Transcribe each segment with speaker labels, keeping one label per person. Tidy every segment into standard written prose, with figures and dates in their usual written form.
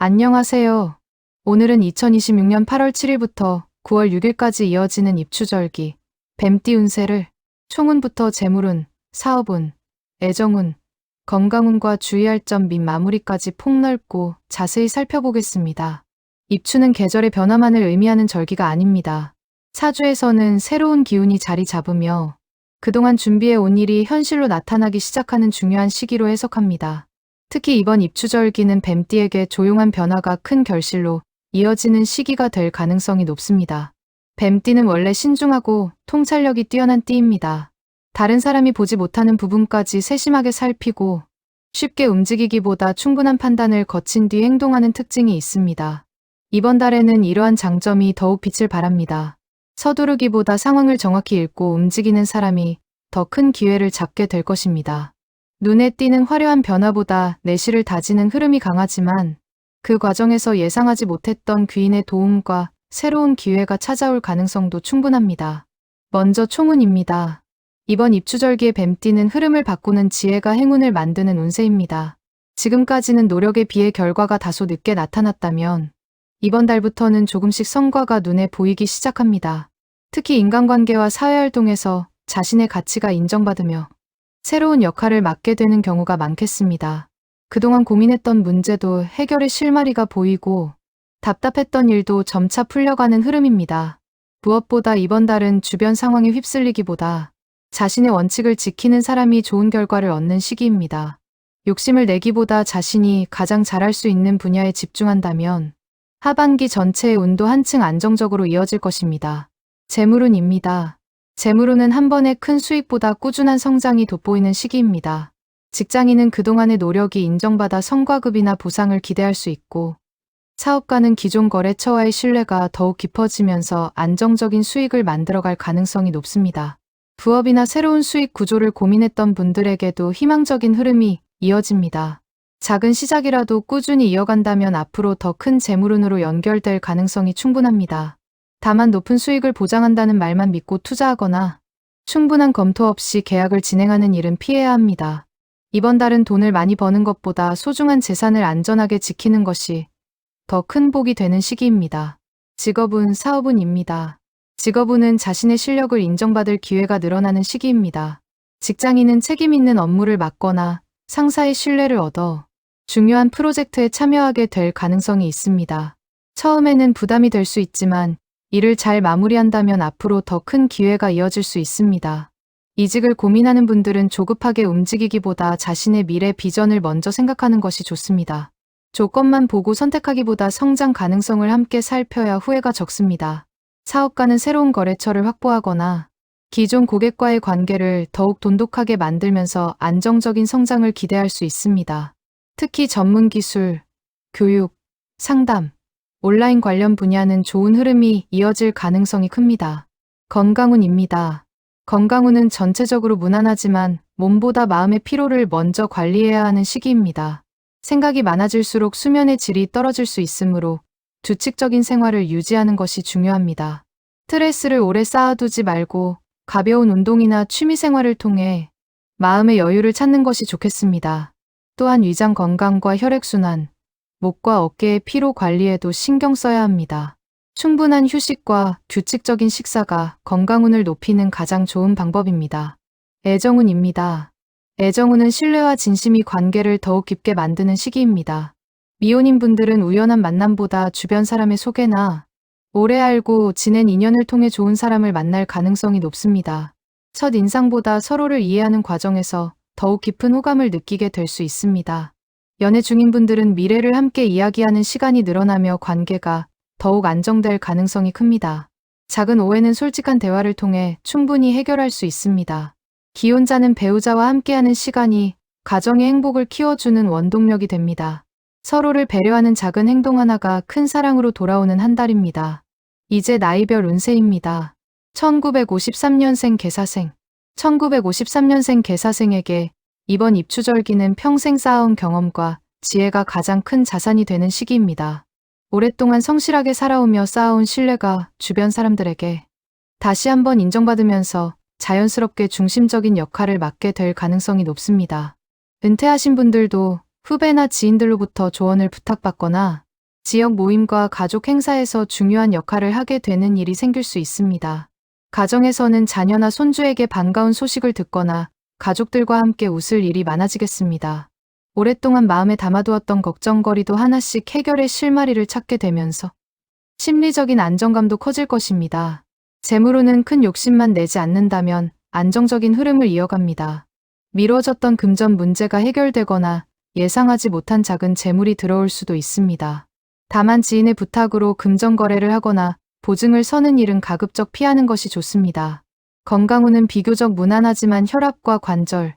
Speaker 1: 안녕하세요. 오늘은 2026년 8월 7일부터 9월 6일까지 이어지는 입추절기, 뱀띠 운세를 총운부터 재물운, 사업운, 애정운, 건강운과 주의할 점 및 마무리까지 폭넓고 자세히 살펴보겠습니다. 입추는 계절의 변화만을 의미하는 절기가 아닙니다. 사주에서는 새로운 기운이 자리 잡으며 그동안 준비해 온 일이 현실로 나타나기 시작하는 중요한 시기로 해석합니다. 특히 이번 입추절기는 뱀띠에게 조용한 변화가 큰 결실로 이어지는 시기가 될 가능성이 높습니다. 뱀띠는 원래 신중하고 통찰력이 뛰어난 띠입니다. 다른 사람이 보지 못하는 부분까지 세심하게 살피고 쉽게 움직이기보다 충분한 판단을 거친 뒤 행동하는 특징이 있습니다. 이번 달에는 이러한 장점이 더욱 빛을 발합니다. 서두르기보다 상황을 정확히 읽고 움직이는 사람이 더 큰 기회를 잡게 될 것입니다. 눈에 띄는 화려한 변화보다 내실을 다지는 흐름이 강하지만 그 과정에서 예상하지 못했던 귀인의 도움과 새로운 기회가 찾아올 가능성도 충분합니다. 먼저 총운입니다. 이번 입추절기의 뱀띠는 흐름을 바꾸는 지혜가 행운을 만드는 운세입니다. 지금까지는 노력에 비해 결과가 다소 늦게 나타났다면 이번 달부터는 조금씩 성과가 눈에 보이기 시작합니다. 특히 인간관계와 사회활동에서 자신의 가치가 인정받으며 새로운 역할을 맡게 되는 경우가 많겠습니다. 그동안 고민했던 문제도 해결의 실마리가 보이고 답답했던 일도 점차 풀려가는 흐름입니다. 무엇보다 이번 달은 주변 상황에 휩쓸리기보다 자신의 원칙을 지키는 사람이 좋은 결과를 얻는 시기입니다. 욕심을 내기보다 자신이 가장 잘할 수 있는 분야에 집중한다면 하반기 전체의 운도 한층 안정적으로 이어질 것입니다. 재물운입니다. 재물운은 한 번의 큰 수익보다 꾸준한 성장이 돋보이는 시기입니다. 직장인은 그동안의 노력이 인정받아 성과급이나 보상을 기대할 수 있고, 사업가는 기존 거래처와의 신뢰가 더욱 깊어지면서 안정적인 수익을 만들어갈 가능성이 높습니다. 부업이나 새로운 수익 구조를 고민했던 분들에게도 희망적인 흐름이 이어집니다. 작은 시작이라도 꾸준히 이어간다면 앞으로 더 큰 재물운으로 연결될 가능성이 충분합니다. 다만 높은 수익을 보장한다는 말만 믿고 투자하거나 충분한 검토 없이 계약을 진행하는 일은 피해야 합니다. 이번 달은 돈을 많이 버는 것보다 소중한 재산을 안전하게 지키는 것이 더 큰 복이 되는 시기입니다. 직업운, 사업운입니다. 직업운은 자신의 실력을 인정받을 기회가 늘어나는 시기입니다. 직장인은 책임 있는 업무를 맡거나 상사의 신뢰를 얻어 중요한 프로젝트에 참여하게 될 가능성이 있습니다. 처음에는 부담이 될 수 있지만 일을 잘 마무리한다면 앞으로 더 큰 기회가 이어질 수 있습니다. 이직을 고민하는 분들은 조급하게 움직이기보다 자신의 미래 비전을 먼저 생각하는 것이 좋습니다. 조건만 보고 선택하기보다 성장 가능성을 함께 살펴야 후회가 적습니다. 사업가는 새로운 거래처를 확보하거나 기존 고객과의 관계를 더욱 돈독하게 만들면서 안정적인 성장을 기대할 수 있습니다. 특히 전문 기술, 교육, 상담, 온라인 관련 분야는 좋은 흐름이 이어질 가능성이 큽니다. 건강운입니다. 건강운은 전체적으로 무난하지만 몸보다 마음의 피로를 먼저 관리해야 하는 시기입니다. 생각이 많아질수록 수면의 질이 떨어질 수 있으므로 규칙적인 생활을 유지하는 것이 중요합니다. 스트레스를 오래 쌓아두지 말고 가벼운 운동이나 취미 생활을 통해 마음의 여유를 찾는 것이 좋겠습니다. 또한 위장 건강과 혈액순환, 목과 어깨의 피로 관리에도 신경 써야 합니다. 충분한 휴식과 규칙적인 식사가 건강운을 높이는 가장 좋은 방법입니다. 애정운입니다. 애정운은 신뢰와 진심이 관계를 더욱 깊게 만드는 시기입니다. 미혼인 분들은 우연한 만남보다 주변 사람의 소개나 오래 알고 지낸 인연을 통해 좋은 사람을 만날 가능성이 높습니다. 첫 인상보다 서로를 이해하는 과정에서 더욱 깊은 호감을 느끼게 될 수 있습니다. 연애 중인 분들은 미래를 함께 이야기하는 시간이 늘어나며 관계가 더욱 안정될 가능성이 큽니다. 작은 오해는 솔직한 대화를 통해 충분히 해결할 수 있습니다. 기혼자는 배우자와 함께하는 시간이 가정의 행복을 키워주는 원동력이 됩니다. 서로를 배려하는 작은 행동 하나가 큰 사랑으로 돌아오는 한 달입니다. 이제 나이별 운세입니다. 1953년생 개사생. 1953년생 개사생에게 이번 입추절기는 평생 쌓아온 경험과 지혜가 가장 큰 자산이 되는 시기입니다. 오랫동안 성실하게 살아오며 쌓아온 신뢰가 주변 사람들에게 다시 한번 인정받으면서 자연스럽게 중심적인 역할을 맡게 될 가능성이 높습니다. 은퇴하신 분들도 후배나 지인들로부터 조언을 부탁받거나 지역 모임과 가족 행사에서 중요한 역할을 하게 되는 일이 생길 수 있습니다. 가정에서는 자녀나 손주에게 반가운 소식을 듣거나 가족들과 함께 웃을 일이 많아지겠습니다. 오랫동안 마음에 담아두었던 걱정거리도 하나씩 해결의 실마리를 찾게 되면서 심리적인 안정감도 커질 것입니다. 재물운은 큰 욕심만 내지 않는다면 안정적인 흐름을 이어갑니다. 미뤄졌던 금전 문제가 해결되거나 예상하지 못한 작은 재물이 들어올 수도 있습니다. 다만 지인의 부탁으로 금전 거래를 하거나 보증을 서는 일은 가급적 피하는 것이 좋습니다. 건강운은 비교적 무난하지만 혈압과 관절,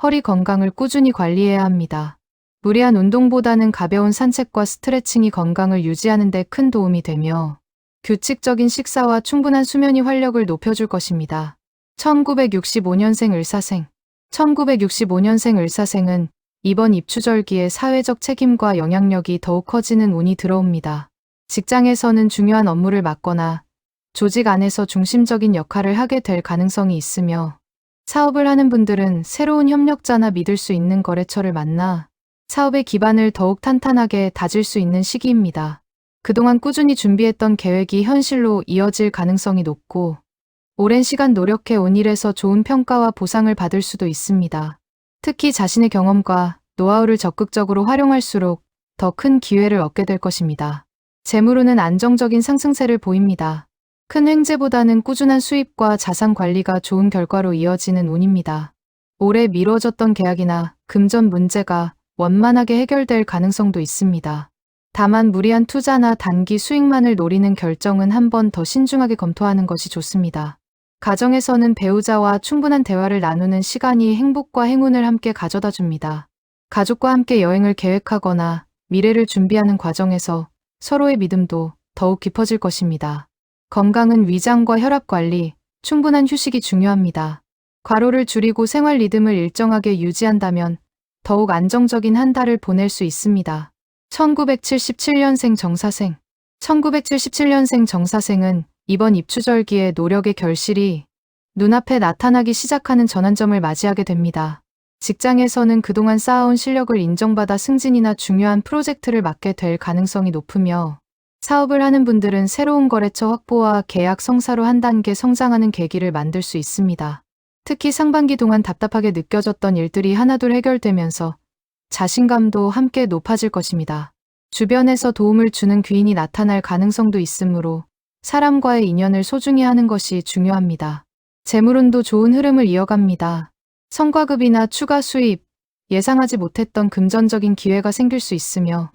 Speaker 1: 허리 건강을 꾸준히 관리해야 합니다. 무리한 운동보다는 가벼운 산책과 스트레칭이 건강을 유지하는 데 큰 도움이 되며 규칙적인 식사와 충분한 수면이 활력을 높여줄 것입니다. 1965년생 을사생 1965년생 을사생은 이번 입추절기에 사회적 책임과 영향력이 더욱 커지는 운이 들어옵니다. 직장에서는 중요한 업무를 맡거나 조직 안에서 중심적인 역할을 하게 될 가능성이 있으며 사업을 하는 분들은 새로운 협력자나 믿을 수 있는 거래처를 만나 사업의 기반을 더욱 탄탄하게 다질 수 있는 시기입니다. 그동안 꾸준히 준비했던 계획이 현실로 이어질 가능성이 높고 오랜 시간 노력해 온 일에서 좋은 평가와 보상을 받을 수도 있습니다. 특히 자신의 경험과 노하우를 적극적으로 활용할수록 더 큰 기회를 얻게 될 것입니다. 재물운은 안정적인 상승세를 보입니다. 큰 횡재보다는 꾸준한 수입과 자산 관리가 좋은 결과로 이어지는 운입니다. 오래 미뤄졌던 계약이나 금전 문제가 원만하게 해결될 가능성도 있습니다. 다만 무리한 투자나 단기 수익만을 노리는 결정은 한 번 더 신중하게 검토하는 것이 좋습니다. 가정에서는 배우자와 충분한 대화를 나누는 시간이 행복과 행운을 함께 가져다 줍니다. 가족과 함께 여행을 계획하거나 미래를 준비하는 과정에서 서로의 믿음도 더욱 깊어질 것입니다. 건강은 위장과 혈압 관리, 충분한 휴식이 중요합니다. 과로를 줄이고 생활 리듬을 일정하게 유지한다면 더욱 안정적인 한 달을 보낼 수 있습니다. 1977년생 정사생 1977년생 정사생은 이번 입추절기에 노력의 결실이 눈앞에 나타나기 시작하는 전환점을 맞이하게 됩니다. 직장에서는 그동안 쌓아온 실력을 인정받아 승진이나 중요한 프로젝트를 맡게 될 가능성이 높으며 사업을 하는 분들은 새로운 거래처 확보와 계약 성사로 한 단계 성장하는 계기를 만들 수 있습니다. 특히 상반기 동안 답답하게 느껴졌던 일들이 하나둘 해결되면서 자신감도 함께 높아질 것입니다. 주변에서 도움을 주는 귀인이 나타날 가능성도 있으므로 사람과의 인연을 소중히 하는 것이 중요합니다. 재물운도 좋은 흐름을 이어갑니다. 성과급이나 추가 수입, 예상하지 못했던 금전적인 기회가 생길 수 있으며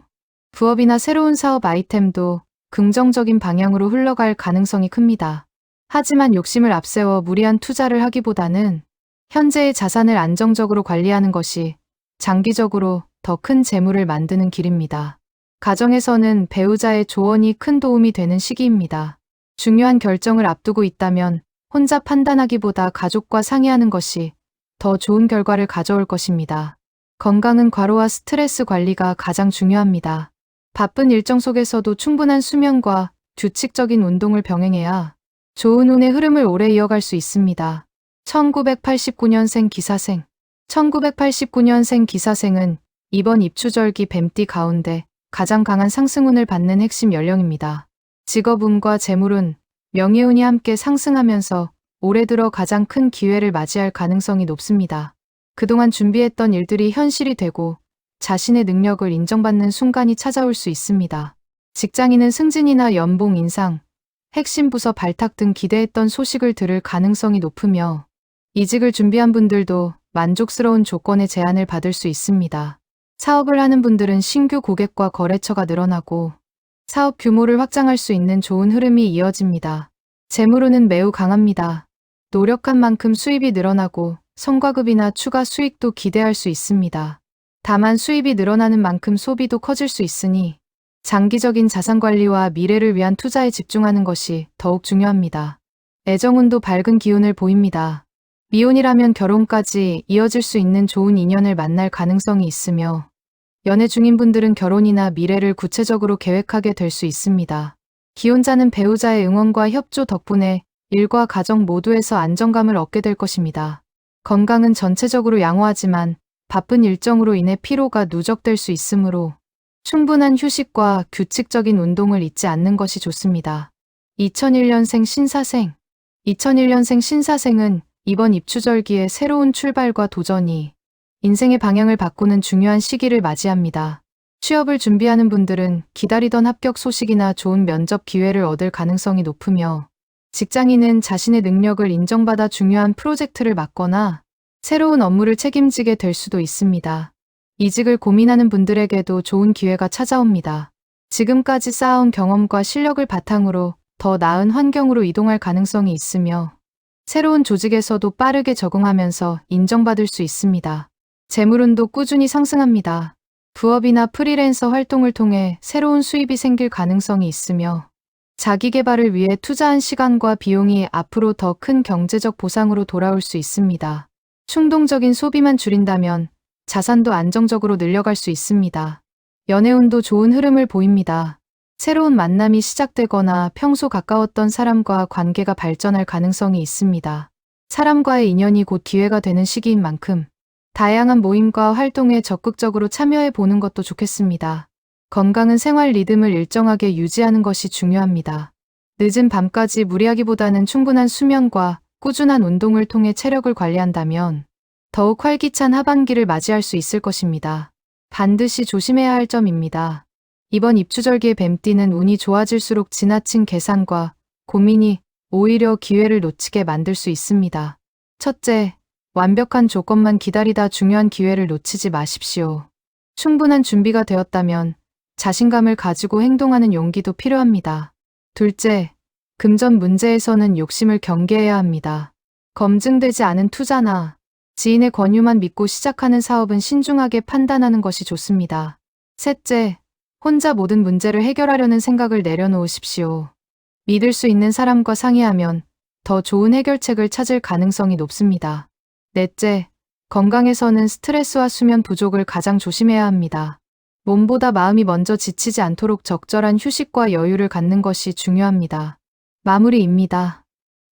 Speaker 1: 부업이나 새로운 사업 아이템도 긍정적인 방향으로 흘러갈 가능성이 큽니다. 하지만 욕심을 앞세워 무리한 투자를 하기보다는 현재의 자산을 안정적으로 관리하는 것이 장기적으로 더 큰 재물을 만드는 길입니다. 가정에서는 배우자의 조언이 큰 도움이 되는 시기입니다. 중요한 결정을 앞두고 있다면 혼자 판단하기보다 가족과 상의하는 것이 더 좋은 결과를 가져올 것입니다. 건강은 과로와 스트레스 관리가 가장 중요합니다. 바쁜 일정 속에서도 충분한 수면과 규칙적인 운동을 병행해야 좋은 운의 흐름을 오래 이어갈 수 있습니다. 1989년생 기사생 1989년생 기사생은 이번 입추절기 뱀띠 가운데 가장 강한 상승운을 받는 핵심 연령입니다. 직업운과 재물운, 명예운이 함께 상승하면서 올해 들어 가장 큰 기회를 맞이할 가능성이 높습니다. 그동안 준비했던 일들이 현실이 되고 자신의 능력을 인정받는 순간이 찾아올 수 있습니다. 직장인은 승진이나 연봉 인상, 핵심 부서 발탁 등 기대했던 소식을 들을 가능성이 높으며 이직을 준비한 분들도 만족스러운 조건의 제안을 받을 수 있습니다. 사업을 하는 분들은 신규 고객과 거래처가 늘어나고 사업 규모를 확장할 수 있는 좋은 흐름이 이어집니다. 재물운은 매우 강합니다. 노력한 만큼 수입이 늘어나고 성과급이나 추가 수익도 기대할 수 있습니다. 다만 수입이 늘어나는 만큼 소비도 커질 수 있으니 장기적인 자산 관리와 미래를 위한 투자에 집중하는 것이 더욱 중요합니다. 애정운도 밝은 기운을 보입니다. 미혼이라면 결혼까지 이어질 수 있는 좋은 인연을 만날 가능성이 있으며 연애 중인 분들은 결혼이나 미래를 구체적으로 계획하게 될 수 있습니다. 기혼자는 배우자의 응원과 협조 덕분에 일과 가정 모두에서 안정감을 얻게 될 것입니다. 건강은 전체적으로 양호하지만 바쁜 일정으로 인해 피로가 누적될 수 있으므로 충분한 휴식과 규칙적인 운동을 잊지 않는 것이 좋습니다. 2001년생 신사생 2001년생 신사생은 이번 입추절기에 새로운 출발과 도전이 인생의 방향을 바꾸는 중요한 시기를 맞이합니다. 취업을 준비하는 분들은 기다리던 합격 소식이나 좋은 면접 기회를 얻을 가능성이 높으며, 직장인은 자신의 능력을 인정받아 중요한 프로젝트를 맡거나 새로운 업무를 책임지게 될 수도 있습니다. 이직을 고민하는 분들에게도 좋은 기회가 찾아옵니다. 지금까지 쌓아온 경험과 실력을 바탕으로 더 나은 환경으로 이동할 가능성이 있으며, 새로운 조직에서도 빠르게 적응하면서 인정받을 수 있습니다. 재물운도 꾸준히 상승합니다. 부업이나 프리랜서 활동을 통해 새로운 수입이 생길 가능성이 있으며, 자기 개발을 위해 투자한 시간과 비용이 앞으로 더 큰 경제적 보상으로 돌아올 수 있습니다. 충동적인 소비만 줄인다면 자산도 안정적으로 늘려갈 수 있습니다. 연애운도 좋은 흐름을 보입니다. 새로운 만남이 시작되거나 평소 가까웠던 사람과 관계가 발전할 가능성이 있습니다. 사람과의 인연이 곧 기회가 되는 시기인 만큼 다양한 모임과 활동에 적극적으로 참여해 보는 것도 좋겠습니다. 건강은 생활 리듬을 일정하게 유지하는 것이 중요합니다. 늦은 밤까지 무리하기보다는 충분한 수면과 꾸준한 운동을 통해 체력을 관리한다면 더욱 활기찬 하반기를 맞이할 수 있을 것입니다. 반드시 조심해야 할 점입니다. 이번 입추절기의 뱀띠는 운이 좋아질수록 지나친 계산과 고민이 오히려 기회를 놓치게 만들 수 있습니다. 첫째, 완벽한 조건만 기다리다 중요한 기회를 놓치지 마십시오. 충분한 준비가 되었다면 자신감을 가지고 행동하는 용기도 필요합니다. 둘째, 금전 문제에서는 욕심을 경계해야 합니다. 검증되지 않은 투자나 지인의 권유만 믿고 시작하는 사업은 신중하게 판단하는 것이 좋습니다. 셋째, 혼자 모든 문제를 해결하려는 생각을 내려놓으십시오. 믿을 수 있는 사람과 상의하면 더 좋은 해결책을 찾을 가능성이 높습니다. 넷째, 건강에서는 스트레스와 수면 부족을 가장 조심해야 합니다. 몸보다 마음이 먼저 지치지 않도록 적절한 휴식과 여유를 갖는 것이 중요합니다. 마무리입니다.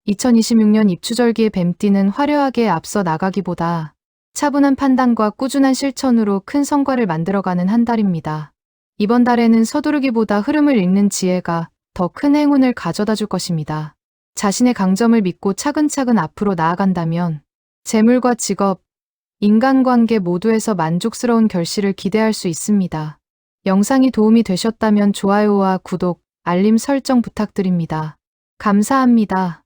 Speaker 1: 2026년 입추절기의 뱀띠는 화려하게 앞서 나가기보다 차분한 판단과 꾸준한 실천으로 큰 성과를 만들어가는 한 달입니다. 이번 달에는 서두르기보다 흐름을 읽는 지혜가 더 큰 행운을 가져다 줄 것입니다. 자신의 강점을 믿고 차근차근 앞으로 나아간다면 재물과 직업, 인간관계 모두에서 만족스러운 결실을 기대할 수 있습니다. 영상이 도움이 되셨다면 좋아요와 구독, 알림 설정 부탁드립니다. 감사합니다.